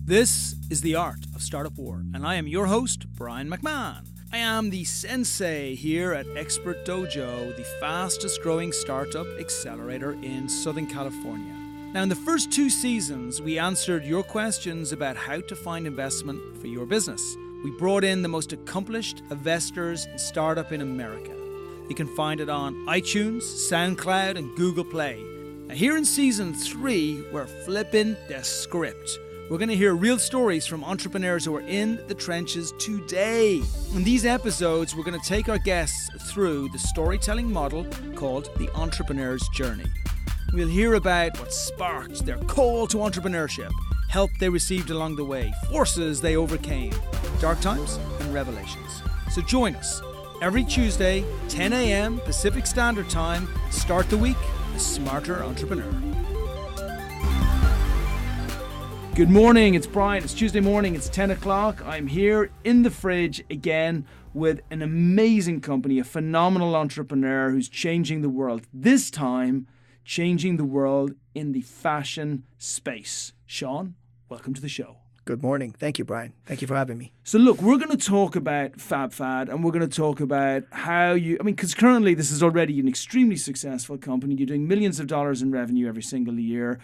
This is The Art of Startup War, and I am your host, Brian McMahon. I am the sensei here at Expert Dojo, the fastest growing startup accelerator in Southern California. Now, in the first 2 seasons, we answered your questions about how to find investment for your business. We brought in the most accomplished investors in startup in America. You can find it on iTunes, SoundCloud, and Google Play. Now, here in season 3, we're flipping the script. We're going to hear real stories from entrepreneurs who are in the trenches today. In these episodes, we're going to take our guests through the storytelling model called the entrepreneur's journey. We'll hear about what sparked their call to entrepreneurship, help they received along the way, forces they overcame, dark times and revelations. So join us every Tuesday, 10 a.m. Pacific Standard Time. Start the week a smarter entrepreneur. Good morning, it's Brian. It's Tuesday morning, it's 10 o'clock. I'm here in the fridge again with an amazing company, a phenomenal entrepreneur who's changing the world. This time, changing the world in the fashion space. Sean, welcome to the show. Good morning. Thank you, Brian. Thank you for having me. So look, we're going to talk about FABFAD and we're going to talk about how because currently this is already an extremely successful company. You're doing millions of dollars in revenue every single year.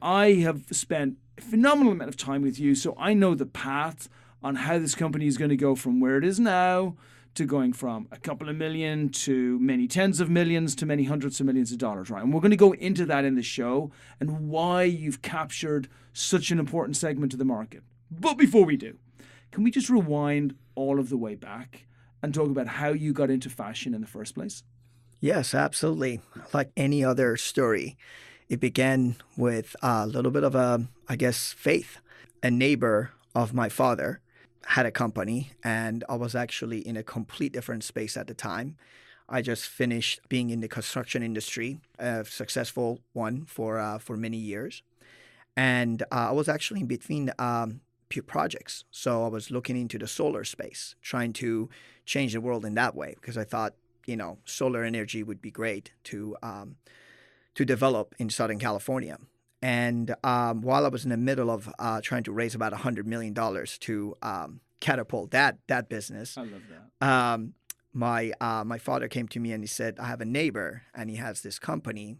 I have spent a phenomenal amount of time with you, so I know the path on how this company is going to go from where it is now to going from a couple of million to many tens of millions to many hundreds of millions of dollars, right? And we're going to go into that in the show and why you've captured such an important segment of the market. But before we do, can we just rewind all of the way back and talk about how you got into fashion in the first place? Yes, absolutely. Like any other story, it began with a little bit of faith. A neighbor of my father had a company, and I was actually in a complete different space at the time. I just finished being in the construction industry, a successful one for many years. And I was actually in between projects. So I was looking into the solar space, trying to change the world in that way, because I thought, solar energy would be great to develop in Southern California. And while I was in the middle of trying to raise about $100 million to catapult that business, I love that. My father came to me and he said, I have a neighbor and he has this company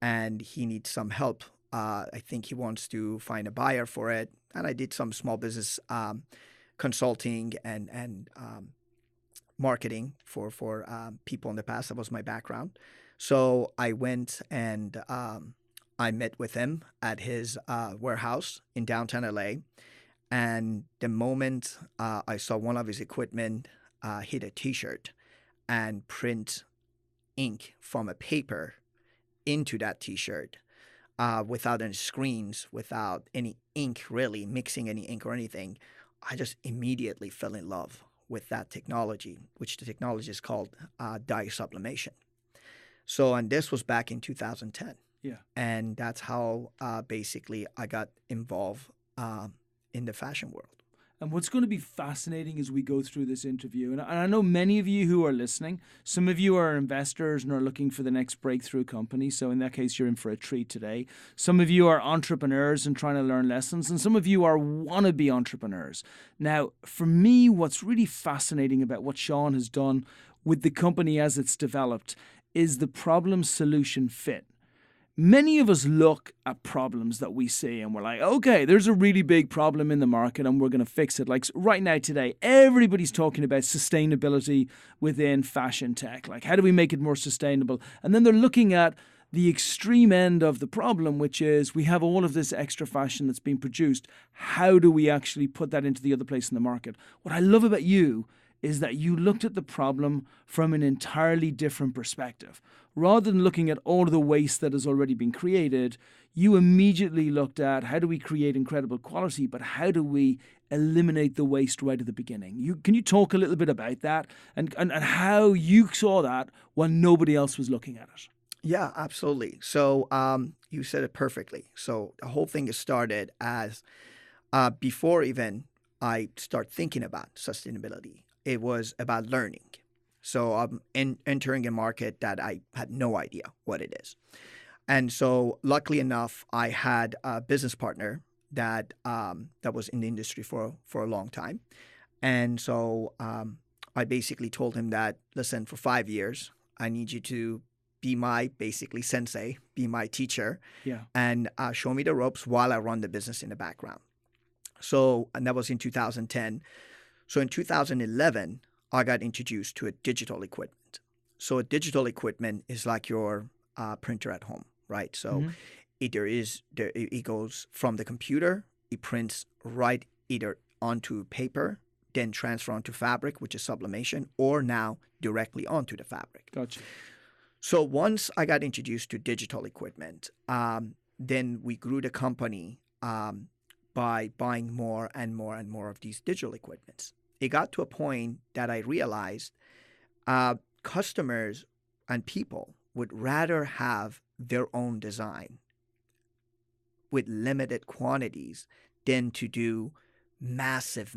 and he needs some help. I think he wants to find a buyer for it. And I did some small business consulting and marketing for people in the past. That was my background. So I went and I met with him at his warehouse in downtown LA. And the moment I saw one of his equipment hit a T-shirt and print ink from a paper into that T-shirt without any screens, without any ink really, mixing any ink or anything, I just immediately fell in love with that technology, which the technology is called dye sublimation. So, and this was back in 2010. Yeah. And that's how basically I got involved in the fashion world. And what's going to be fascinating as we go through this interview, and I know many of you who are listening, some of you are investors and are looking for the next breakthrough company. So in that case, you're in for a treat today. Some of you are entrepreneurs and trying to learn lessons, and some of you are wannabe entrepreneurs. Now, for me, what's really fascinating about what Sean has done with the company as it's developed is the problem-solution fit. Many of us look at problems that we see and we're like, okay, there's a really big problem in the market and we're going to fix it. Like right now today, everybody's talking about sustainability within fashion tech. Like, how do we make it more sustainable? And then they're looking at the extreme end of the problem, which is we have all of this extra fashion that's being produced. How do we actually put that into the other place in the market? What I love about you is that you looked at the problem from an entirely different perspective. Rather than looking at all of the waste that has already been created, you immediately looked at how do we create incredible quality, but how do we eliminate the waste right at the beginning? Can you talk a little bit about that and how you saw that when nobody else was looking at it? Yeah, absolutely. So you said it perfectly. So the whole thing has started as before even I start thinking about sustainability. It was about learning. So I'm entering a market that I had no idea what it is. And so luckily enough, I had a business partner that that was in the industry for a long time. And so I basically told him that, listen, for 5 years, I need you to be my basically sensei, be my teacher, Yeah. and show me the ropes while I run the business in the background. So, and that was in 2010. So in 2011, I got introduced to a digital equipment. So a digital equipment is like your printer at home, right? So Mm-hmm. it goes from the computer, it prints right either onto paper, then transfer onto fabric, which is sublimation, or now directly onto the fabric. Gotcha. So once I got introduced to digital equipment, then we grew the company by buying more and more and more of these digital equipments. It got to a point that I realized customers and people would rather have their own design with limited quantities than to do massive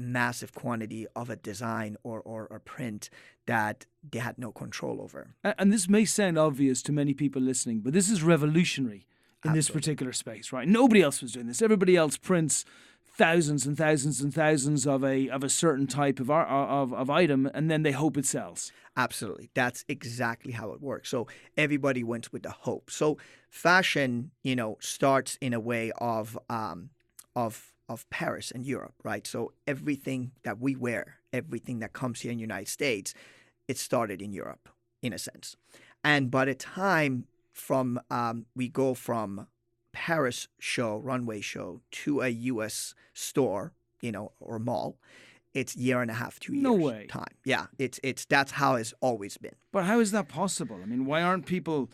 quantity of a design or a print that they had no control over. And this may sound obvious to many people listening, but this is revolutionary in this Absolutely. particular space, right? Nobody else was doing this. Everybody else prints thousands and thousands and thousands of a certain type of item, and then they hope it sells. Absolutely. That's exactly how it works. So everybody went with the hope. So fashion, starts in a way of Paris and Europe, right? So everything that we wear, everything that comes here in the United States, it started in Europe, in a sense. And by the time we go from Paris runway show, to a U.S. store, or mall, it's year and a half, 2 years. No way. Time. Yeah, that's how it's always been. But how is that possible? I mean, why aren't people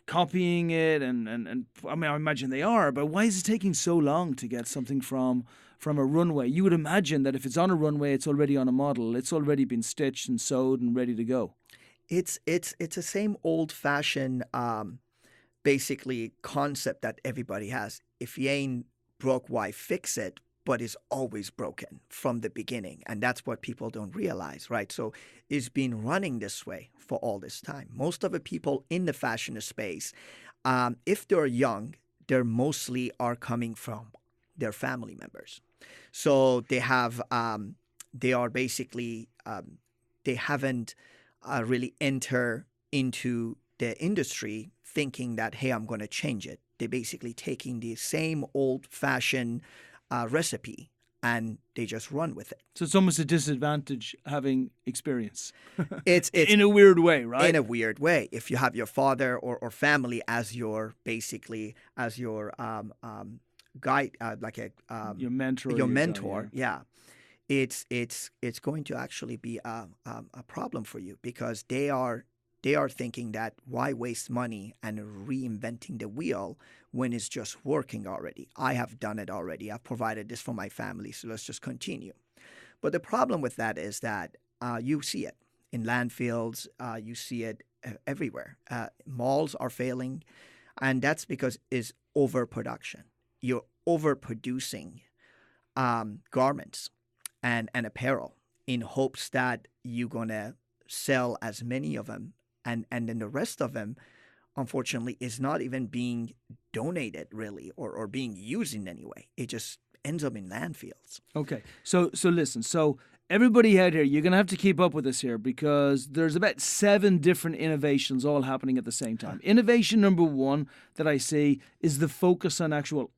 copying it? And I mean, I imagine they are, but why is it taking so long to get something from a runway? You would imagine that if it's on a runway, it's already on a model. It's already been stitched and sewed and ready to go. It's the same old-fashioned basically concept that everybody has. If you ain't broke, why fix it? But it's always broken from the beginning. And that's what people don't realize, right? So it's been running this way for all this time. Most of the people in the fashion space, if they're young, they're mostly are coming from their family members. So they are basically, they haven't really enter into the industry thinking that, hey, I'm going to change it. They're basically taking the same old-fashioned recipe and they just run with it. So it's almost a disadvantage having experience. It's in a weird way, right? In a weird way. If you have your father or family as your guide, your mentor. Your mentor, guy, yeah. It's going to actually be a problem for you, because they are thinking that why waste money and reinventing the wheel when it's just working already. I have done it already. I've provided this for my family, so let's just continue. But the problem with that is that you see it in landfills. You see it everywhere. Malls are failing, and that's because it's overproduction. You're overproducing garments and apparel in hopes that you're going to sell as many of them. And then the rest of them, unfortunately, is not even being donated really or being used in any way. It just ends up in landfills. Okay. So listen. So everybody out here, you're going to have to keep up with us here, because there's about 7 different innovations all happening at the same time. Innovation number 1 that I see is the focus on actual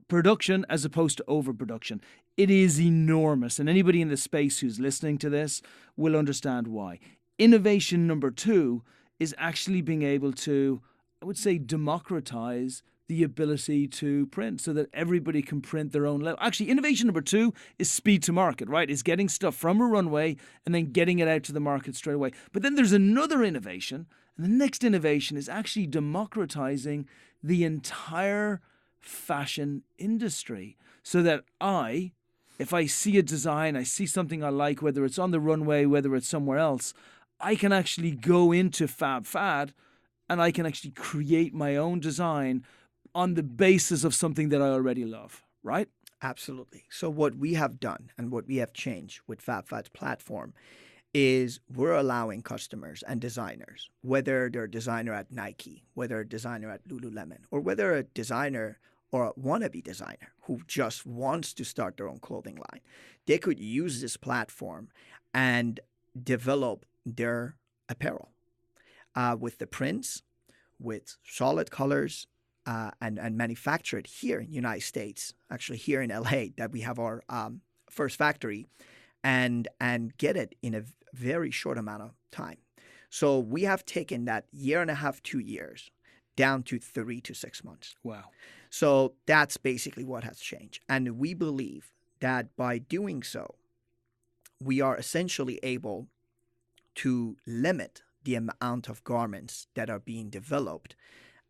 production as opposed to overproduction. It is enormous, and anybody in the space who's listening to this will understand why. Innovation number 2 is actually being able to, I would say, democratize the ability to print so that everybody can print their own level. Actually, innovation number 2 is speed to market, right? Is getting stuff from a runway and then getting it out to the market straight away. But then there's another innovation, and the next innovation is actually democratizing the entire fashion industry so that if I see a design, I see something I like, whether it's on the runway, whether it's somewhere else, I can actually go into FABFAD and I can actually create my own design on the basis of something that I already love, right? Absolutely. So what we have done and what we have changed with FABFAD's platform is we're allowing customers and designers, whether they're a designer at Nike, whether a designer at Lululemon, or whether a designer or a wannabe designer who just wants to start their own clothing line, they could use this platform and develop their apparel with the prints, with solid colors, and manufacture it here in the United States, actually here in LA, that we have our first factory, and get it in a very short amount of time. So we have taken that 1.5 to 2 years down to 3 to 6 months. Wow. So that's basically what has changed. And we believe that by doing so, we are essentially able to limit the amount of garments that are being developed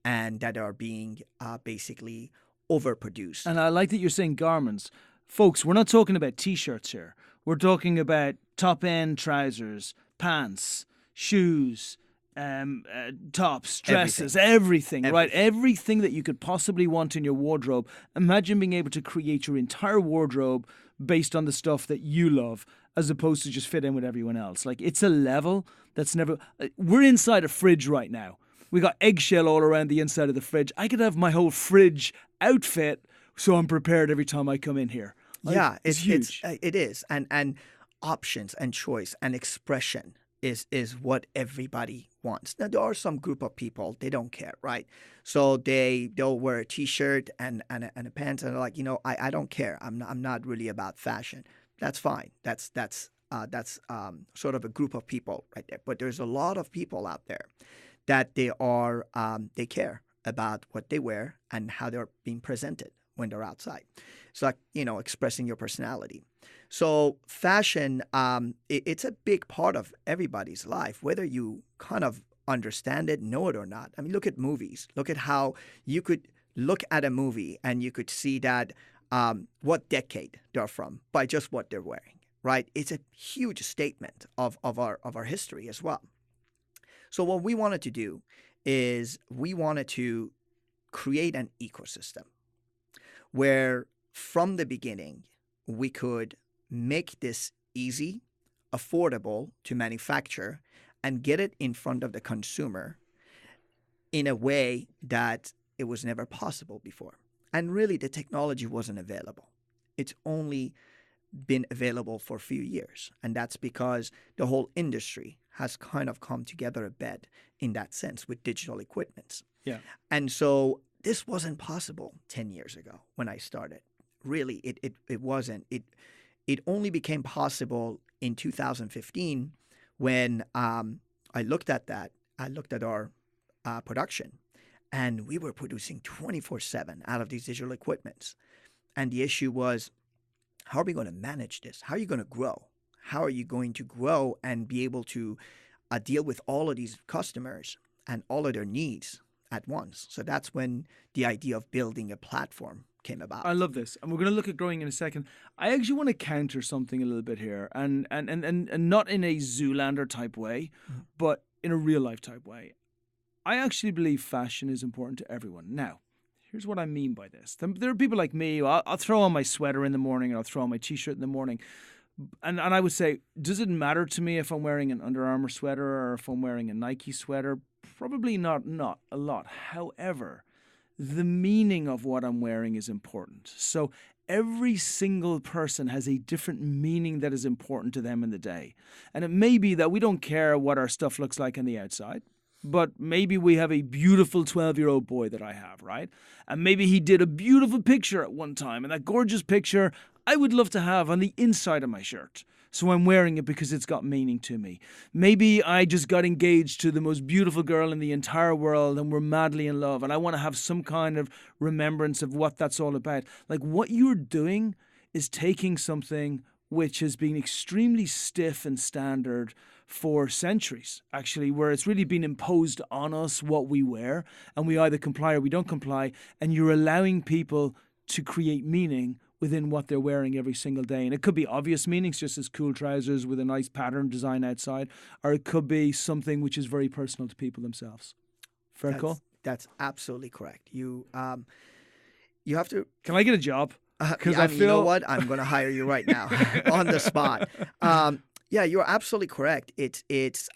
and that are being basically overproduced. And I like that you're saying garments. Folks, we're not talking about T-shirts here. We're talking about top-end trousers, pants, shoes, tops, dresses, everything, right? Everything that you could possibly want in your wardrobe. Imagine being able to create your entire wardrobe based on the stuff that you love, as opposed to just fit in with everyone else. Like, it's a level that's never... We're inside a fridge right now. We got eggshell all around the inside of the fridge. I could have my whole fridge outfit so I'm prepared every time I come in here. Like, yeah, it's huge. It is. And options and choice and expression is what everybody wants. Now, there are some group of people, they don't care, right? So they'll wear a T-shirt and a pants, and they're like, I don't care. I'm not really about fashion. That's fine. That's sort of a group of people right there. But there's a lot of people out there that they care about what they wear and how they're being presented when they're outside. It's like, expressing your personality. So fashion, it's a big part of everybody's life, whether you kind of understand it, know it or not. I mean, look at movies. Look at how you could look at a movie and you could see that what decade they're from by just what they're wearing, right? It's a huge statement of our history as well. So what we wanted to do is we wanted to create an ecosystem where from the beginning we could make this easy, affordable to manufacture and get it in front of the consumer in a way that it was never possible before. And really the technology wasn't available. It's only been available for a few years. And that's because the whole industry has kind of come together a bit in that sense with digital equipments. Yeah. And so this wasn't possible 10 years ago when I started. Really, it wasn't. It only became possible in 2015 when I looked at that. I looked at our production, and we were producing 24/7 out of these digital equipments. And the issue was, how are we going to manage this? How are you going to grow? How are you going to grow and be able to deal with all of these customers and all of their needs at once? So that's when the idea of building a platform came about. I love this. And we're going to look at growing in a second. I actually want to counter something a little bit here, and not in a Zoolander type way, but in a real life type way. I actually believe fashion is important to everyone. Now, here's what I mean by this. There are people like me, I'll throw on my sweater in the morning, or I'll throw on my T-shirt in the morning. And I would say, does it matter to me if I'm wearing an Under Armour sweater or if I'm wearing a Nike sweater? Probably not a lot. However, the meaning of what I'm wearing is important. So every single person has a different meaning that is important to them in the day. And it may be that we don't care what our stuff looks like on the outside, but maybe we have a beautiful 12-year-old boy that I have, right? And maybe he did a beautiful picture at one time, and that gorgeous picture I would love to have on the inside of my shirt. So I'm wearing it because it's got meaning to me. Maybe I just got engaged to the most beautiful girl in the entire world and we're madly in love, and I want to have some kind of remembrance of what that's all about. Like, what you're doing is taking something which has been extremely stiff and standard for centuries, actually, where it's really been imposed on us what we wear, and we either comply or we don't comply, and you're allowing people to create meaning within what they're wearing every single day. And it could be obvious meanings, just as cool trousers with a nice pattern design outside, or it could be something which is very personal to people themselves. Fair call? That's absolutely correct. You have to... Can I get a job? Because I feel... You know what? I'm going to hire you right now on the spot. Yeah, you're absolutely correct. It's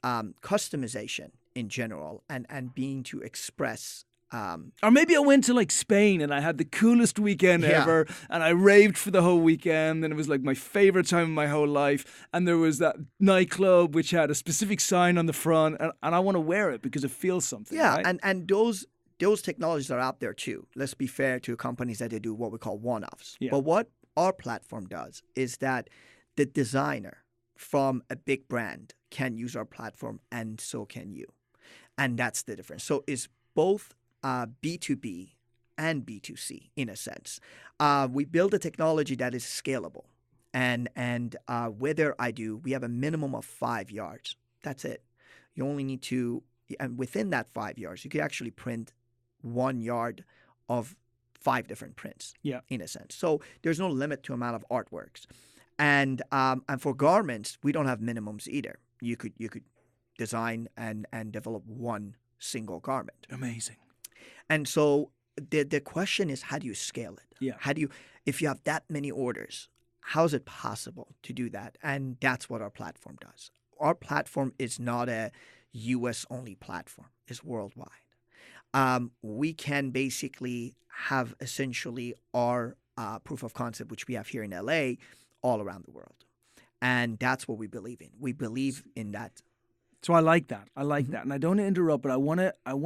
customization in general and being to express Or maybe I went to like Spain and I had the coolest weekend ever and I raved for the whole weekend and it was like my favorite time of my whole life. And there was that nightclub which had a specific sign on the front and I want to wear it because it feels something. Yeah, right? and those technologies are out there too. Let's be fair to companies that they do what we call one-offs. Yeah. But what our platform does is that the designer from a big brand can use our platform and so can you. And that's the difference. So it's both B2B and B2C in a sense. We build a technology that is scalable. And whether we have a minimum of 5 yards. That's it. You only need to, and within that 5 yards, you could actually print 1 yard of 5 different prints. Yeah. In a sense. So there's no limit to amount of artworks. And for garments, we don't have minimums either. You could design and develop one single garment. Amazing. And so the question is, how do you scale it? Yeah. If you have that many orders, how is it possible to do that? And that's what our platform does. Our platform is not a US only platform. It's worldwide. We can basically have essentially our proof of concept, which we have here in LA, all around the world. And that's what we believe in. We believe in that. So I like that. I like that. And I don't want to interrupt, but I want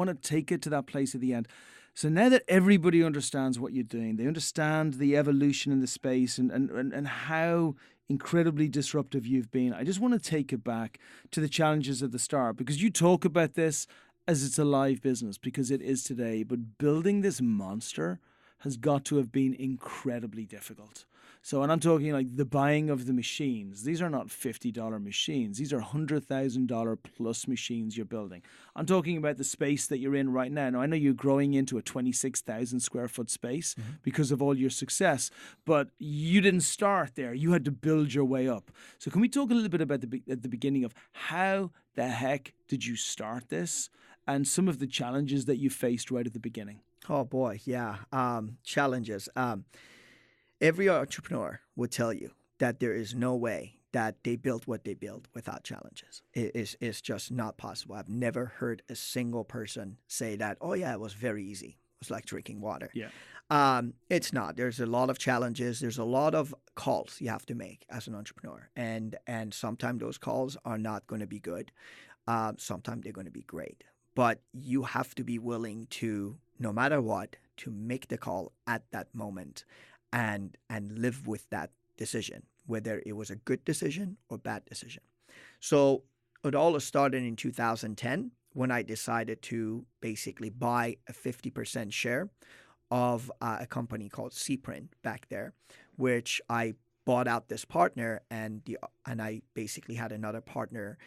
to take it to that place at the end. So now that everybody understands what you're doing, they understand the evolution in the space and how incredibly disruptive you've been. I just want to take it back to the challenges at the start, because you talk about this as it's a live business, because it is today. But building this monster has got to have been incredibly difficult. So, and I'm talking like the buying of the machines. These are not $50 machines. These are $100,000 plus machines you're building. I'm talking about the space that you're in right now. Now, I know you're growing into a 26,000 square foot space because of all your success, but you didn't start there. You had to build your way up. So can we talk a little bit about at the beginning of how the heck did you start this and some of the challenges that you faced right at the beginning? Oh boy, yeah. Challenges. Every entrepreneur would tell you that there is no way that they built what they built without challenges. It's just not possible. I've never heard a single person say that, oh yeah, it was very easy. It was like drinking water. Yeah. It's not. There's a lot of challenges. There's a lot of calls you have to make as an entrepreneur. And sometimes those calls are not going to be good. Sometimes they're going to be great. But you have to be willing to, no matter what, to make the call at that moment and live with that decision, whether it was a good decision or bad decision. So it all started in 2010 when I decided to basically buy a 50% share of a company called Cprint back there, which I bought out this partner and I basically had another partner.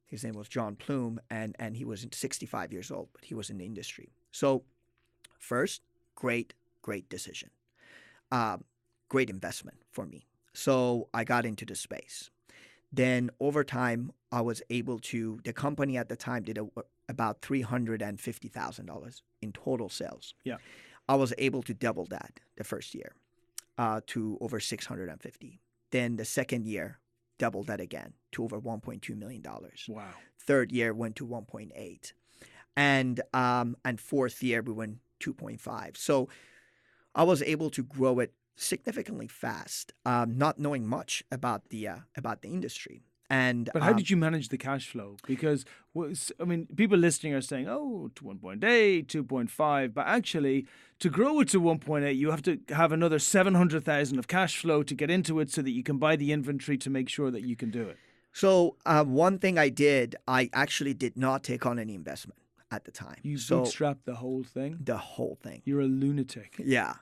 His name was John Plume, and he was 65 years old, but he was in the industry. So first, great decision. Great investment for me. So I got into the space. Then over time, I was able to, the company at the time did about $350,000 in total sales. Yeah. I was able to double that the first year to over 650. Then the second year, doubled that again to over $1.2 million. Wow. Third year went to 1.8. And fourth year we went 2.5. So I was able to grow it significantly fast, not knowing much about the industry. But how did you manage the cash flow? Because, I mean, people listening are saying, oh, to 1.8, 2.5. But actually, to grow it to 1.8, you have to have another 700,000 of cash flow to get into it so that you can buy the inventory to make sure that you can do it. So one thing I did, I actually did not take on any investment at the time. You bootstrapped the whole thing? The whole thing. You're a lunatic. Yeah.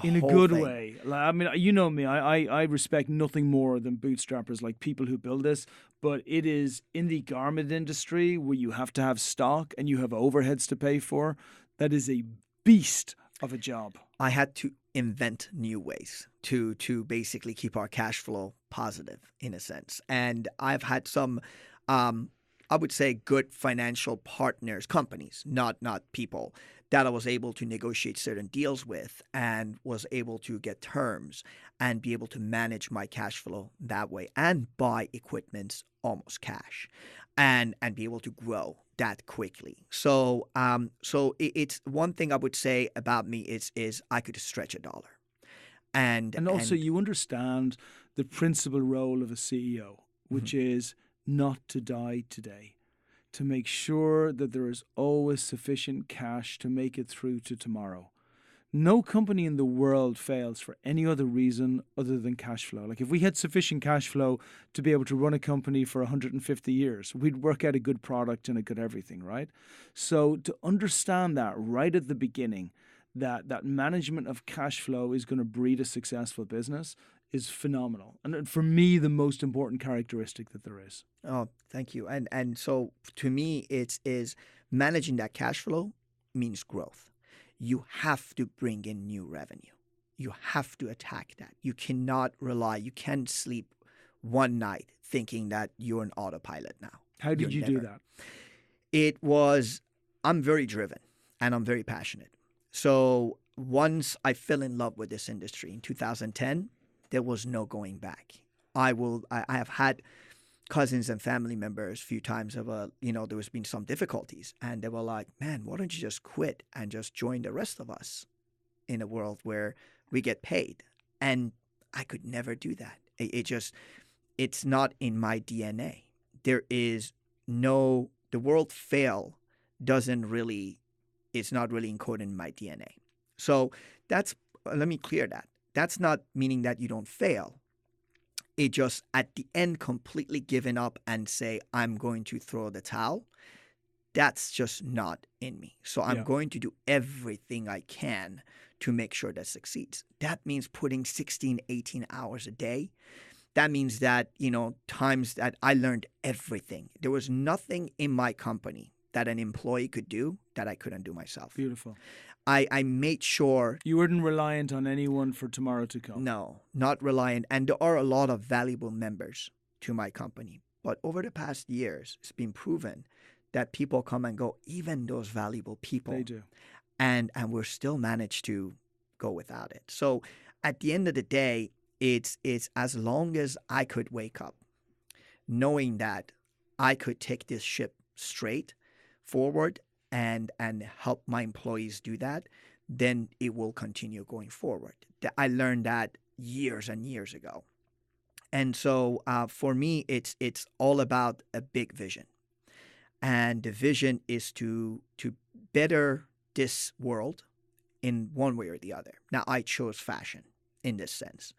In a good way. I mean, you know me. I respect nothing more than bootstrappers, like people who build this. But it is in the garment industry where you have to have stock and you have overheads to pay for. That is a beast of a job. I had to invent new ways to basically keep our cash flow positive in a sense. And I've had some, I would say, good financial partners, companies, not people, that I was able to negotiate certain deals with and was able to get terms and be able to manage my cash flow that way and buy equipment almost cash and be able to grow that quickly. So it's one thing I would say about me is I could stretch a dollar. And also, you understand the principal role of a CEO, which is not to die today, to make sure that there is always sufficient cash to make it through to tomorrow. No company in the world fails for any other reason other than cash flow. Like if we had sufficient cash flow to be able to run a company for 150 years, we'd work out a good product and a good everything, right? So to understand that right at the beginning, that management of cash flow is going to breed a successful business is phenomenal. And for me, the most important characteristic that there is. Oh, thank you. And so to me, it is managing that cash flow means growth. You have to bring in new revenue. You have to attack that. You cannot rely. You can't sleep one night thinking that you're an autopilot now. How did you do that? It was, I'm very driven and I'm very passionate. So once I fell in love with this industry in 2010, there was no going back. I have had cousins and family members a few times there was been some difficulties and they were like, man, why don't you just quit and just join the rest of us in a world where we get paid? And I could never do that. It's not in my DNA. The word fail it's not really encoded in my DNA. So let me clear that. That's not meaning that you don't fail. It just at the end completely giving up and say, I'm going to throw the towel. That's just not in me. So I'm going to do everything I can to make sure that succeeds. That means putting 16, 18 hours a day. That means that, times that I learned everything. There was nothing in my company that an employee could do that I couldn't do myself. Beautiful. I made sure. You weren't reliant on anyone for tomorrow to come. No, not reliant. And there are a lot of valuable members to my company. But over the past years, it's been proven that people come and go, even those valuable people. They do. And we're still managed to go without it. So at the end of the day, it's as long as I could wake up knowing that I could take this ship straight forward and help my employees do that, then it will continue going forward. I learned that years and years ago. And so for me, it's all about a big vision. And the vision is to better this world in one way or the other. Now, I chose fashion in this sense.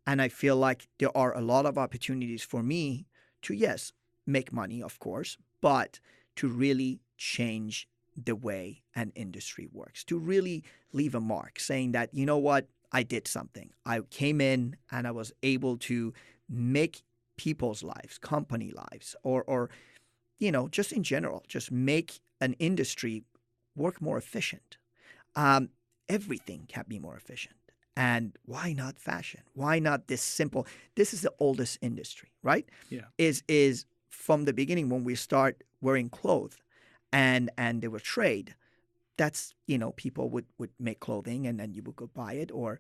And I feel like there are a lot of opportunities for me to, yes, make money, of course, but to really change the way an industry works, to really leave a mark, saying that, you know what, I did something. I came in and I was able to make people's lives, company lives, or just in general, just make an industry work more efficient. Everything can be more efficient. And why not fashion? Why not this simple? This is the oldest industry, right? Yeah. Is from the beginning when we start wearing clothes and there were trade, that's, people would make clothing and then you would go buy it, or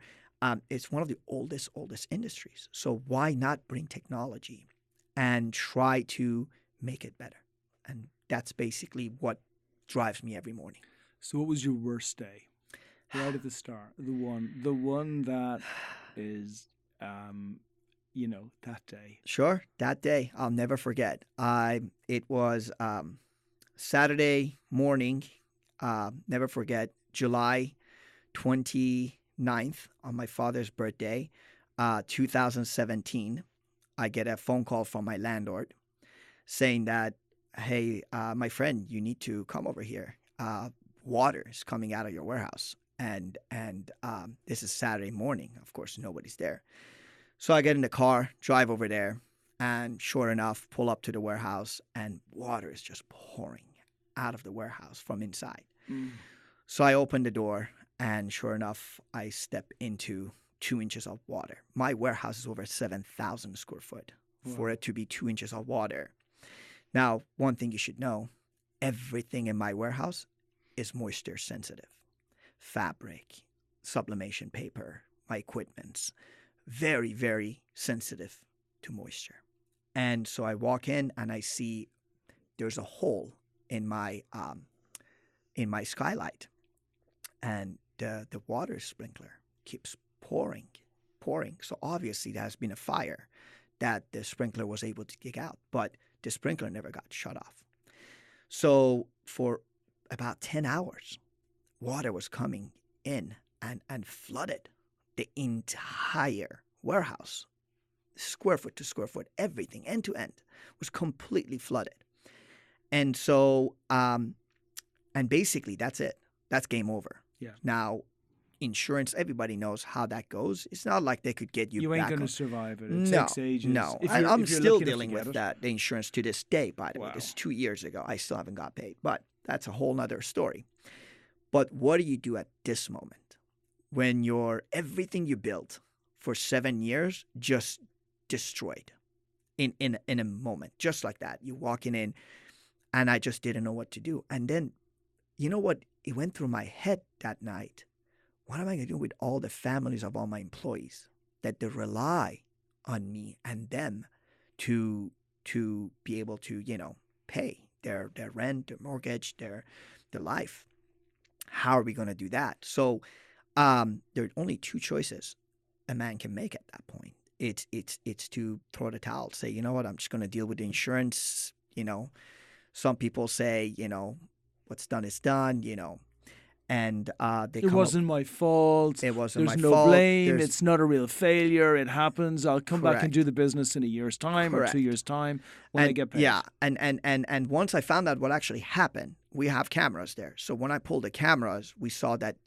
it's one of the oldest industries. So why not bring technology and try to make it better? And that's basically what drives me every morning. So what was your worst day? Right at the start, the one that is, that day. Sure, that day I'll never forget. It was Saturday morning. Never forget, July 29th on my father's birthday, 2017. I get a phone call from my landlord saying that, hey, my friend, you need to come over here. Water is coming out of your warehouse. And this is Saturday morning. Of course, nobody's there. So I get in the car, drive over there, and sure enough, pull up to the warehouse, and water is just pouring out of the warehouse from inside. So I open the door, and sure enough, I step into 2 inches of water. My warehouse is over 7,000 square foot. Wow. For it to be 2 inches of water. Now, one thing you should know, everything in my warehouse is moisture sensitive. fabric, sublimation paper, my equipments, very, very sensitive to moisture. And so I walk in and I see there's a hole in my skylight, and the water sprinkler keeps pouring. So obviously there has been a fire that the sprinkler was able to kick out, but the sprinkler never got shut off. So for about 10 hours, water was coming in and flooded the entire warehouse, square foot to square foot, everything end to end was completely flooded. And so, and basically that's it. That's game over. Yeah. Now, insurance, everybody knows how that goes. It's not like they could get you You back. ain't going to survive it. It No, takes ages. no. If you're- I'm if you're still lucky enough to dealing get with it. the insurance to this day, by the way. Wow. This is 2 years ago. I still haven't got paid, but that's a whole nother story. But what do you do at this moment when everything you built for 7 years just destroyed in a moment, just like that? You walking in, and I just didn't know what to do. And then, you know what? It went through my head that night. What am I going to do with all the families of all my employees that they rely on me and them to be able to, pay their rent, their mortgage, their life? How are we going to do that? So there are only two choices a man can make at that point. It's to throw the towel, say, you know what, I'm just going to deal with the insurance. Some people say, what's done is done, and It wasn't my fault. It wasn't There's my no fault. blame. It's not a real failure. It happens. I'll come back and Correct. do the business in a year's time or Correct. 2 years' time when I get paid. Yeah, and once I found out what actually happened, we have cameras there. So when I pulled the cameras, we saw that,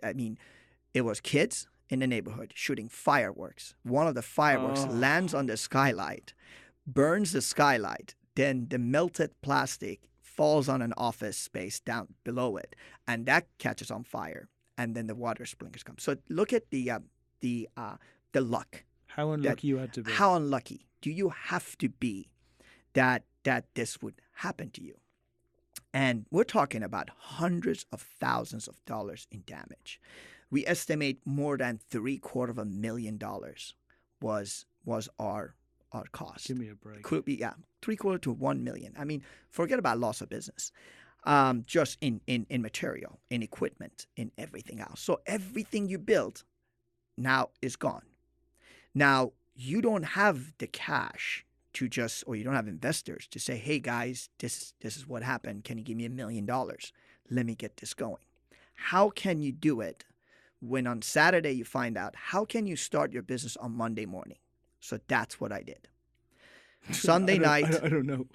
it was kids in the neighborhood shooting fireworks. One of the fireworks lands on the skylight, burns the skylight, then the melted plastic falls on an office space down below it, and that catches on fire, and then the water sprinklers come. So look at the luck. How unlucky you had to be. How unlucky do you have to be that this would happen to you? And we're talking about hundreds of thousands of dollars in damage. We estimate more than $750,000 was our cost. Give me a break. Could be, yeah, $750,000 to $1 million. I mean, forget about loss of business. Just in material, in equipment, in everything else. So everything you built now is gone. Now, you don't have the cash to or you don't have investors to say, hey guys, this is what happened. Can you give me $1 million? Let me get this going. How can you do it when on Saturday you find out? How can you start your business on Monday morning? So that's what I did. Sunday night. I don't know.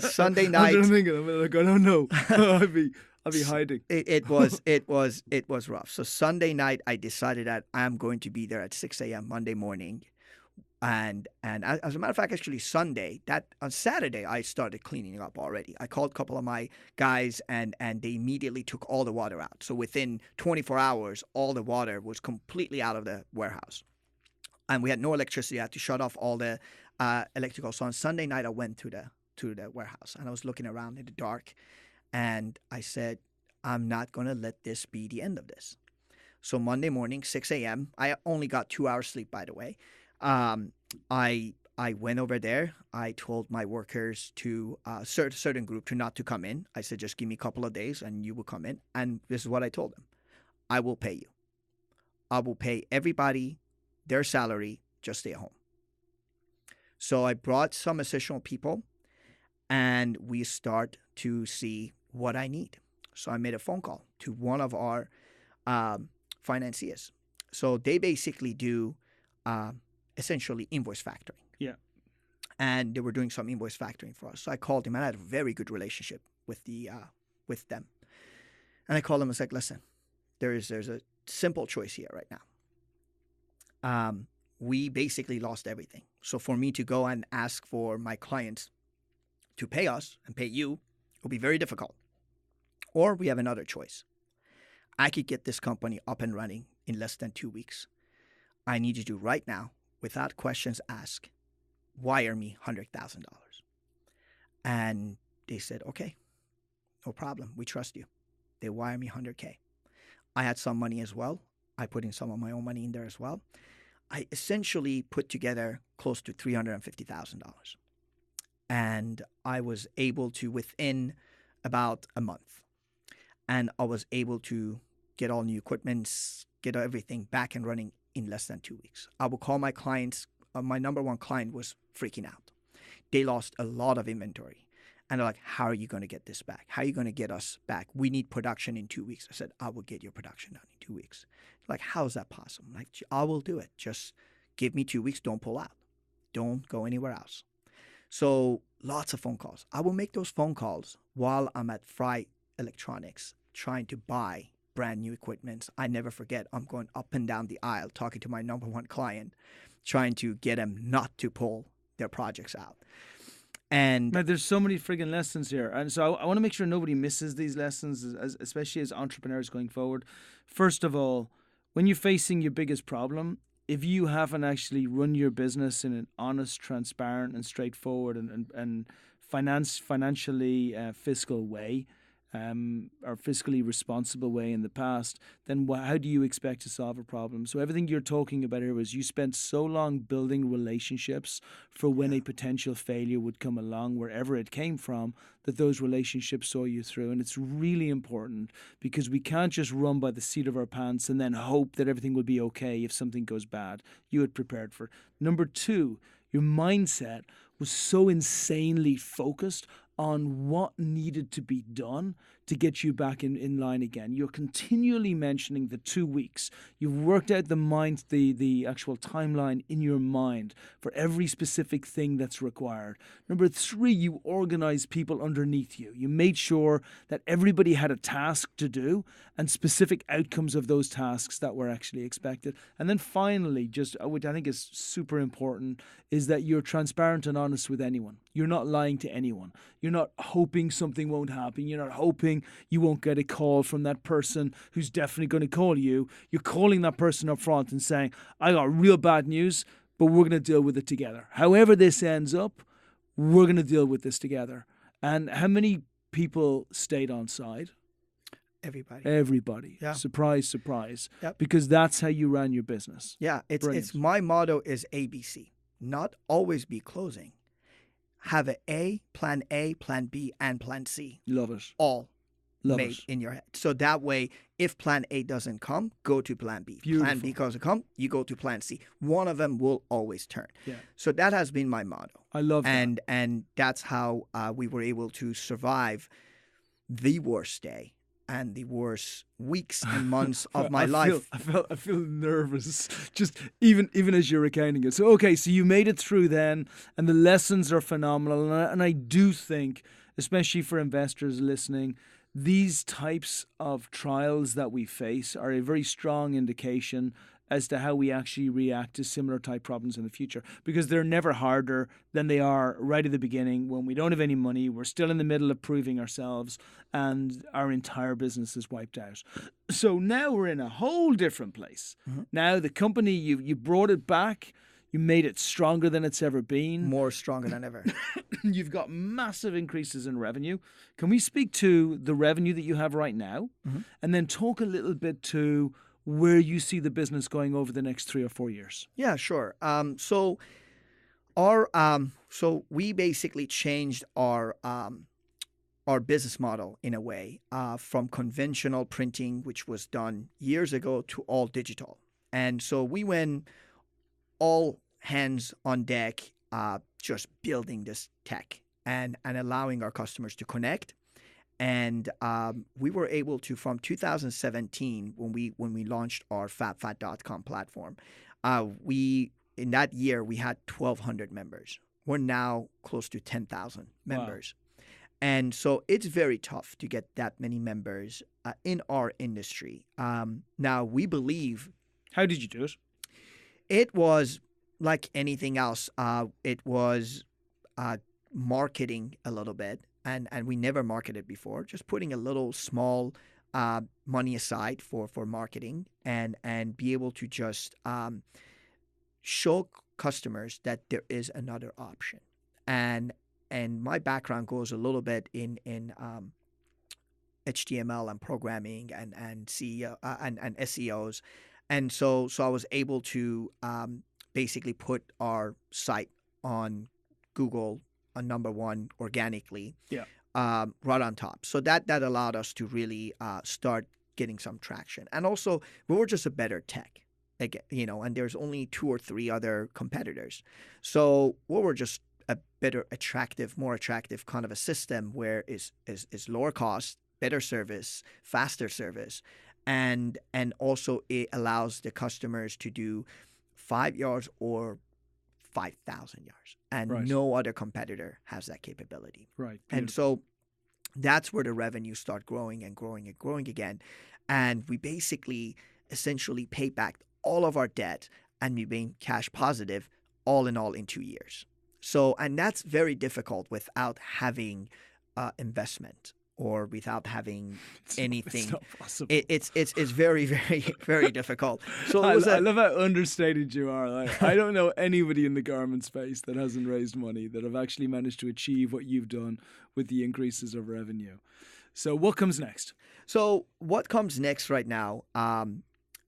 Sunday night. I'm thinking, I don't know. I'll be hiding. It was rough. So Sunday night, I decided that I'm going to be there at 6 a.m. Monday morning. And as a matter of fact, actually Sunday, on Saturday, I started cleaning up already. I called a couple of my guys and they immediately took all the water out. So within 24 hours, all the water was completely out of the warehouse. And we had no electricity. I had to shut off all the electrical. So on Sunday night, I went to the warehouse and I was looking around in the dark. And I said, I'm not going to let this be the end of this. So Monday morning, 6 a.m., I only got 2 hours sleep, by the way. I went over there. I told my workers to certain group not to come in. I said, just give me a couple of days and you will come in. And this is what I told them. I will pay you. I will pay everybody their salary. Just stay at home. So I brought some additional people and we start to see what I need. So I made a phone call to one of our financiers. So they basically do essentially invoice factoring. Yeah. And they were doing some invoice factoring for us. So I called him and I had a very good relationship with them. And I called him and said, listen, there's a simple choice here right now. We basically lost everything. So for me to go and ask for my clients to pay us and pay you will be very difficult. Or we have another choice. I could get this company up and running in less than 2 weeks. I need you to right now, without questions asked, wire me $100,000. And they said, okay, no problem. We trust you. They wire me $100K. I had some money as well. I put in some of my own money in there as well. I essentially put together close to $350,000. And I was able to, within about a month, and I was able to get all new equipment, get everything back and running in less than 2 weeks. I would call my clients. My number one client was freaking out. They lost a lot of inventory. And they're like, how are you going to get this back? How are you going to get us back? We need production in 2 weeks. I said, I will get your production done in 2 weeks. Like, how is that possible? Like, I will do it. Just give me 2 weeks. Don't pull out. Don't go anywhere else. So lots of phone calls. I will make those phone calls while I'm at Fry Electronics trying to buy brand new equipment. I never forget, I'm going up and down the aisle talking to my number one client, trying to get them not to pull their projects out. And man, there's so many friggin' lessons here. And so I want to make sure nobody misses these lessons, especially as entrepreneurs going forward. First of all, when you're facing your biggest problem, if you haven't actually run your business in an honest, transparent, and straightforward and financially fiscal way, or fiscally responsible way in the past, then how do you expect to solve a problem? So everything you're talking about here is you spent so long building relationships for when a potential failure would come along, wherever it came from, that those relationships saw you through. And it's really important because we can't just run by the seat of our pants and then hope that everything will be okay if something goes bad. You had prepared for it. Number two, your mindset was so insanely focused on what needed to be done to get you back in line again. You're continually mentioning the 2 weeks. You've worked out the actual timeline in your mind for every specific thing that's required. Number three, you organized people underneath you. You made sure that everybody had a task to do and specific outcomes of those tasks that were actually expected. And then finally, just which I think is super important, is that you're transparent and honest with anyone. You're not lying to anyone. You're not hoping something won't happen. You're not hoping you won't get a call from that person who's definitely going to call you. You're calling that person up front and saying, I got real bad news, but we're going to deal with it together. However this ends up, we're going to deal with this together. And how many people stayed on side? Everybody. Yeah. Surprise, surprise. Yep. Because that's how you ran your business. Yeah, it's my motto is ABC. Not always be closing. Have a, plan B, and plan C. Love it. All Love made it. in your head. So that way, if plan A doesn't come, go to plan B. Beautiful. Plan B doesn't come, you go to plan C. One of them will always turn. Yeah. So that has been my motto. I love that. And that's how we were able to survive the worst day and the worst weeks and months of my life. I feel nervous just even as you're recounting it. So okay, so you made it through then, and the lessons are phenomenal. And I do think, especially for investors listening, these types of trials that we face are a very strong indication as to how we actually react to similar type problems in the future, because they're never harder than they are right at the beginning when we don't have any money, we're still in the middle of proving ourselves, and our entire business is wiped out. So now we're in a whole different place. Mm-hmm. Now the company, you brought it back, you made it stronger than it's ever been. More stronger than ever. You've got massive increases in revenue. Can we speak to the revenue that you have right now? Mm-hmm. And then talk a little bit to where you see the business going over the next 3 or 4 years? Yeah, sure. So we basically changed our business model in a way from conventional printing, which was done years ago, to all digital. And so we went all hands on deck, just building this tech and allowing our customers to connect. And we were able to, from 2017, when we launched our FABFAD.com platform, in that year we had 1,200 members. We're now close to 10,000 members. Wow. And so it's very tough to get that many members in our industry. Now we believe. How did you do it? It was like anything else. It was marketing a little bit. And we never marketed before, just putting a little small money aside for marketing and be able to just show customers that there is another option. And my background goes a little bit in HTML and programming and CEO and SEOs, and so I was able to basically put our site on Google on number one organically, Yeah. right on top. So that allowed us to really start getting some traction, and also we were just a better tech. Like, and there's only 2 or 3 other competitors. So we were just a better, more attractive kind of a system where is lower cost, better service, faster service, and also it allows the customers to do 5 yards or 5,000 yards, and Right. no other competitor has that capability. Right. And so that's where the revenue start growing and growing and growing again, and we basically essentially pay back all of our debt and we became cash positive all in all in 2 years. So, and that's very difficult without having investment or without having anything. It's not possible. It's very, very, very difficult. So I love how understated you are. Like, I don't know anybody in the garment space that hasn't raised money that have actually managed to achieve what you've done with the increases of revenue. So what comes next? So what comes next right now?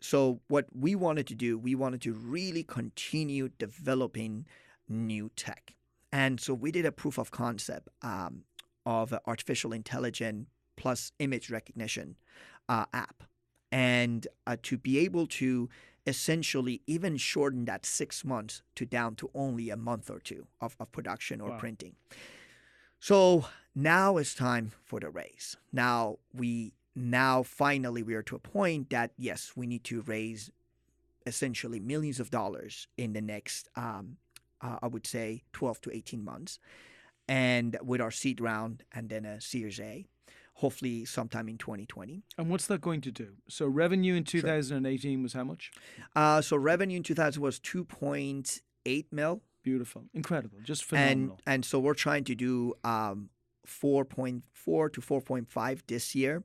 So what we wanted to do, we wanted to really continue developing new tech. And so we did a proof of concept of artificial intelligence plus image recognition app. And to be able to essentially even shorten that 6 months to down to only a month or 2 of production or printing. So now it's time for the raise. Now finally we are to a point that yes, we need to raise essentially millions of dollars in the next I would say 12 to 18 months, and with our seed round and then a Series A, hopefully sometime in 2020. And what's that going to do? So revenue in 2018 was how much? So revenue in 2000 was 2.8 mil. Beautiful, incredible, just phenomenal. And so we're trying to do 4.4 to 4.5 this year.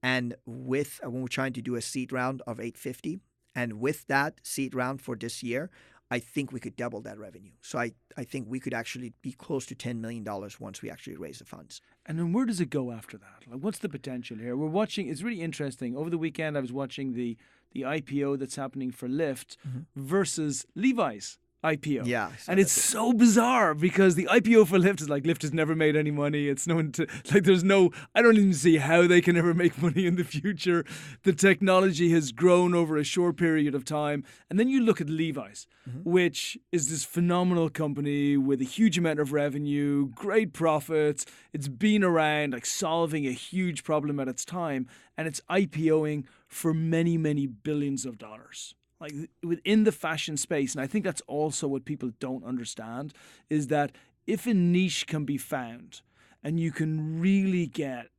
And with when we're trying to do a seed round of 850, and with that seed round for this year, I think we could double that revenue. So I think we could actually be close to $10 million once we actually raise the funds. And then where does it go after that? Like, what's the potential here? We're watching, it's really interesting. Over the weekend, I was watching the IPO that's happening for Lyft versus Levi's IPO. Yeah. And it's so bizarre because the IPO for Lyft is like, Lyft has never made any money. It's I don't even see how they can ever make money in the future. The technology has grown over a short period of time. And then you look at Levi's, which is this phenomenal company with a huge amount of revenue, great profits. It's been around, like, solving a huge problem at its time. And it's IPOing for many, many billions of dollars. Like, within the fashion space, and I think that's also what people don't understand, is that if a niche can be found and you can really get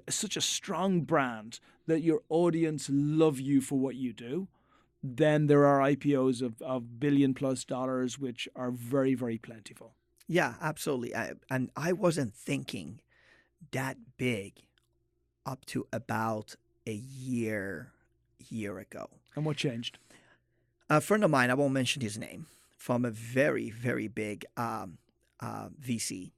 such a strong brand that your audience love you for what you do, then there are IPOs of $1 billion+ which are very, very plentiful. Yeah, absolutely. And I wasn't thinking that big up to about a year ago. And what changed? A friend of mine, I won't mention his name, from a very, very big VC.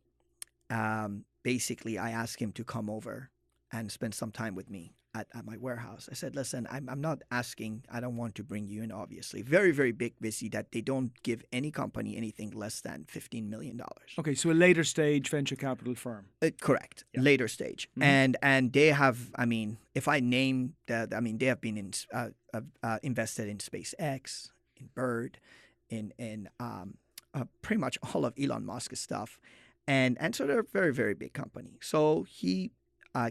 Basically, I asked him to come over and spend some time with me at my warehouse. I said, listen, I'm not asking, I don't want to bring you in, obviously. Very, very big VC that they don't give any company anything less than $15 million. Okay, so a later stage venture capital firm. Correct. Yeah. Later stage. And they have, if I name that, they have been invested in SpaceX, in Bird, in pretty much all of Elon Musk's stuff. And so they're a very, very big company. So he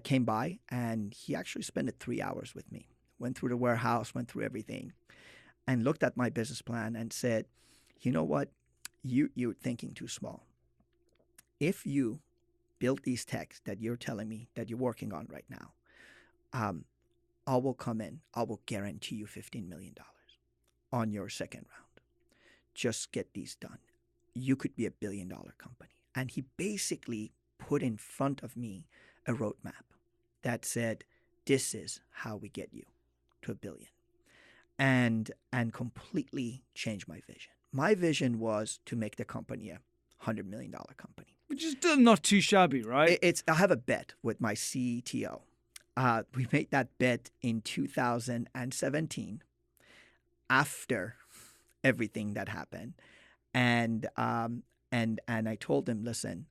came by and he actually spent 3 hours with me, went through the warehouse, went through everything, and looked at my business plan and said, you know what, you're thinking too small. If you build these techs that you're telling me that you're working on right now, I will come in, I will guarantee you $15 million on your second round. Just get these done. You could be $1 billion company. And he basically put in front of me a roadmap that said, this is how we get you to $1 billion. And completely changed my vision. My vision was to make the company a $100 million company. Which is still not too shabby, right? I have a bet with my CTO. we made that bet in 2017 after everything that happened. And I told him, listen,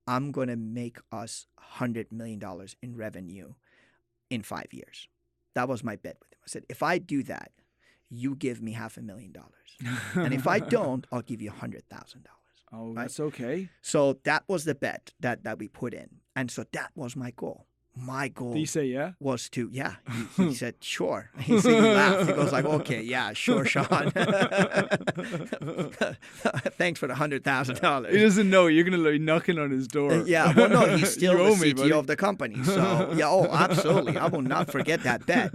I'm going to make us $100 million in revenue in 5 years. That was my bet with him. I said, if I do that, you give me $500,000. And if I don't, I'll give you $100,000. Oh, right? That's okay. So that was the bet that we put in. And so that was my goal. My goal Did he say yeah? was to, he said, sure. He said, he laughed. He goes like, okay, yeah, sure, Sean. Thanks for the $100,000. He doesn't know you're going to be knocking on his door. Yeah, well, no, he's still You the owe me, CTO buddy. of the company. So, yeah, oh, absolutely. I will not forget that bet.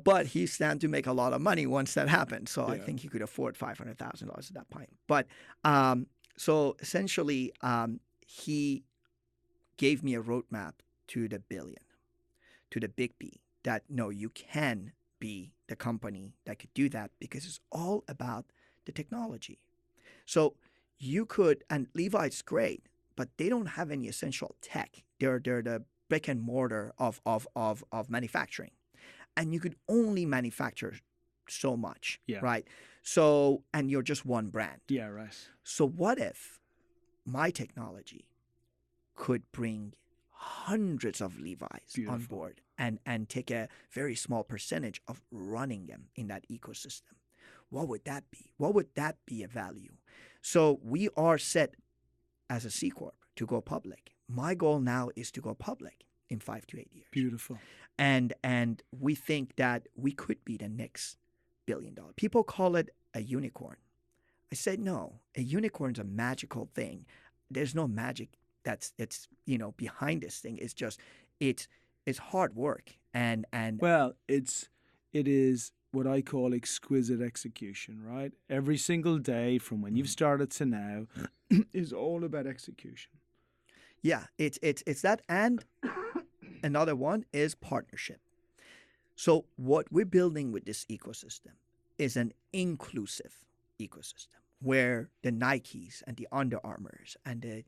But he stand to make a lot of money once that happened. So I think he could afford $500,000 at that point. But so essentially, he gave me a roadmap to the billion, to the big B, that no, you can be the company that could do that because it's all about the technology. So you could, and Levi's great, but they don't have any essential tech. They're the brick and mortar of manufacturing. And you could only manufacture so much, right? So, and you're just one brand. Yeah, right. So what if my technology could bring hundreds of Levi's on board and take a very small percentage of running them in that ecosystem? What would that be? What would that be a value? So we are set as a C Corp to go public. My goal now is to go public in 5 to 8 years. Beautiful. And we think that we could be the next $1 billion. People call it a unicorn. I said, no, a unicorn's a magical thing. There's no magic that's behind this thing. It's just it's hard work and well, it is what I call exquisite execution, right? Every single day from when you've started to now is all about execution. Yeah, it's that, and another one is partnership. So what we're building with this ecosystem is an inclusive ecosystem where the Nikes and the Under Armours and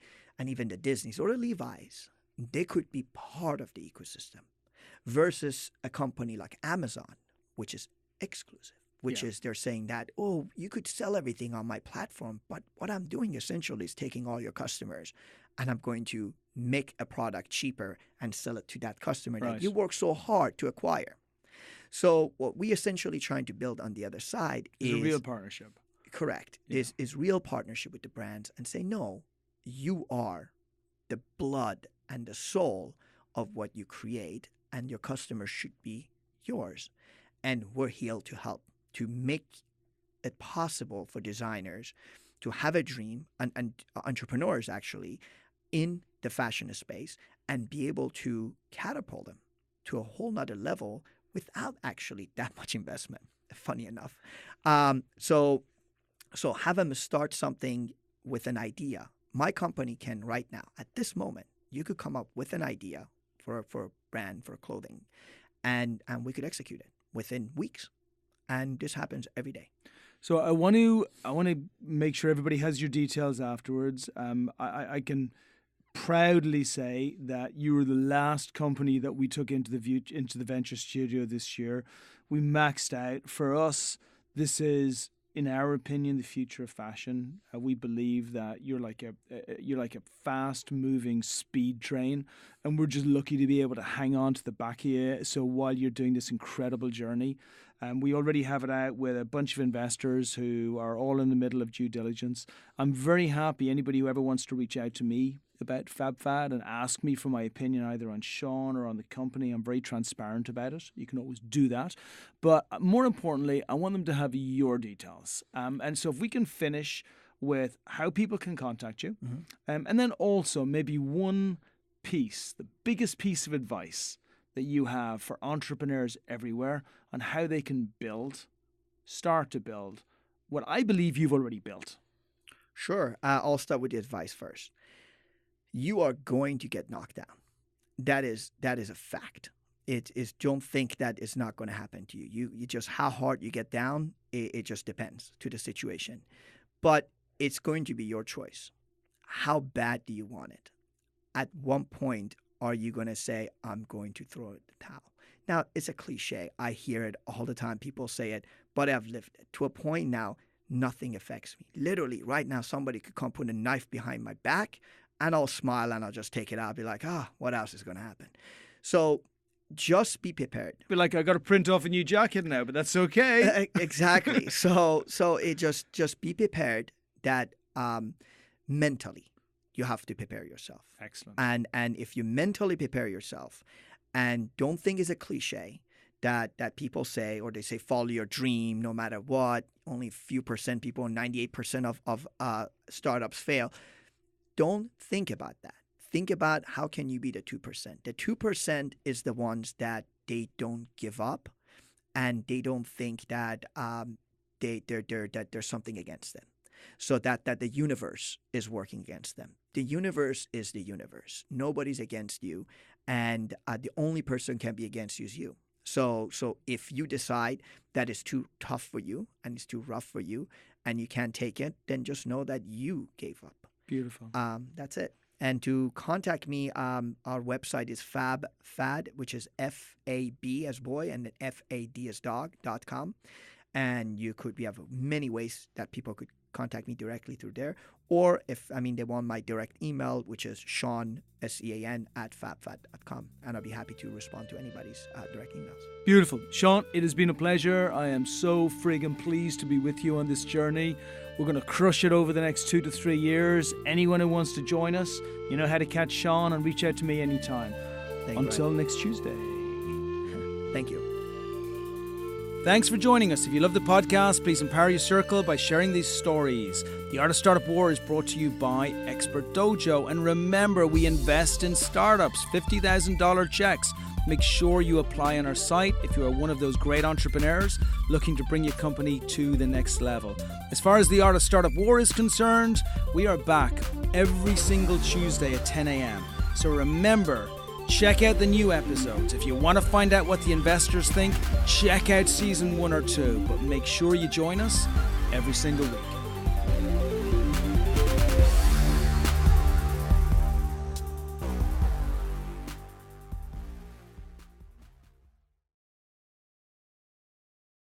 even the Disneys or the Levi's, they could be part of the ecosystem versus a company like Amazon, which is exclusive, which is they're saying that, oh, you could sell everything on my platform, but what I'm doing essentially is taking all your customers and I'm going to make a product cheaper and sell it to that customer that you work so hard to acquire. So what we essentially trying to build on the other side is a real partnership. Correct. Is real partnership with the brands and say, no, you are the blood and the soul of what you create and your customers should be yours. And we're here to help, to make it possible for designers to have a dream and entrepreneurs actually in the fashion space and be able to catapult them to a whole nother level without actually that much investment, funny enough. So have them start something with an idea. My company can right now, at this moment, you could come up with an idea for a brand, for clothing, and we could execute it within weeks. And this happens every day. So I want to make sure everybody has your details afterwards. I can proudly say that you were the last company that we took into the venture studio this year. We maxed out. For us, this is, in our opinion, the future of fashion. We believe that you're like a fast-moving speed train, and we're just lucky to be able to hang on to the back of you. So while you're doing this incredible journey, we already have it out with a bunch of investors who are all in the middle of due diligence. I'm very happy anybody who ever wants to reach out to me about FABFAD and ask me for my opinion either on Sean or on the company. I'm very transparent about it. You can always do that. But more importantly, I want them to have your details. And so if we can finish with how people can contact you, and then also maybe one piece, the biggest piece of advice that you have for entrepreneurs everywhere on how they can start to build what I believe you've already built. Sure. I'll start with the advice first. You are going to get knocked down. That is a fact. It is. Don't think that it's not going to happen to you. You just, how hard you get down, it just depends to the situation. But it's going to be your choice. How bad do you want it? At one point, are you going to say, I'm going to throw in the towel? Now, it's a cliche. I hear it all the time. People say it, but I've lived it to a point now. Nothing affects me. Literally, right now, somebody could come put a knife behind my back and I'll smile and I'll just take it out. I'll be like, what else is going to happen? So just be prepared. Be like, I got to print off a new jacket now, but that's okay. Exactly. So it just be prepared that mentally you have to prepare yourself. Excellent. And if you mentally prepare yourself and don't think it's a cliche that people say, or they say, follow your dream no matter what, only a few percent people, 98% of startups fail. Don't think about that. Think about how can you be the 2%. The 2% is the ones that they don't give up and they don't think that that there's something against them. So that the universe is working against them. The universe is the universe. Nobody's against you. And the only person can be against you is you. So if you decide that it's too tough for you and it's too rough for you and you can't take it, then just know that you gave up. Beautiful. That's it. And to contact me, our website is FABFAD, which is FAB as boy and then FAD as dog.com. And we have many ways that people could contact me directly through there. Or if they want my direct email, which is Sean, SEAN, @fabfad.com. And I'll be happy to respond to anybody's direct emails. Beautiful. Sean, it has been a pleasure. I am so friggin' pleased to be with you on this journey. We're going to crush it over the next 2 to 3 years. Anyone who wants to join us, you know how to catch Sean, and reach out to me anytime. Until next Tuesday. Thank you. Thanks for joining us. If you love the podcast, please empower your circle by sharing these stories. The Art of Startup War is brought to you by Expert Dojo. And remember, we invest in startups, $50,000 checks. Make sure you apply on our site if you are one of those great entrepreneurs looking to bring your company to the next level. As far as the Art of Startup War is concerned, we are back every single Tuesday at 10 a.m. So remember, check out the new episodes. If you want to find out what the investors think, check out season 1 or 2. But make sure you join us every single week.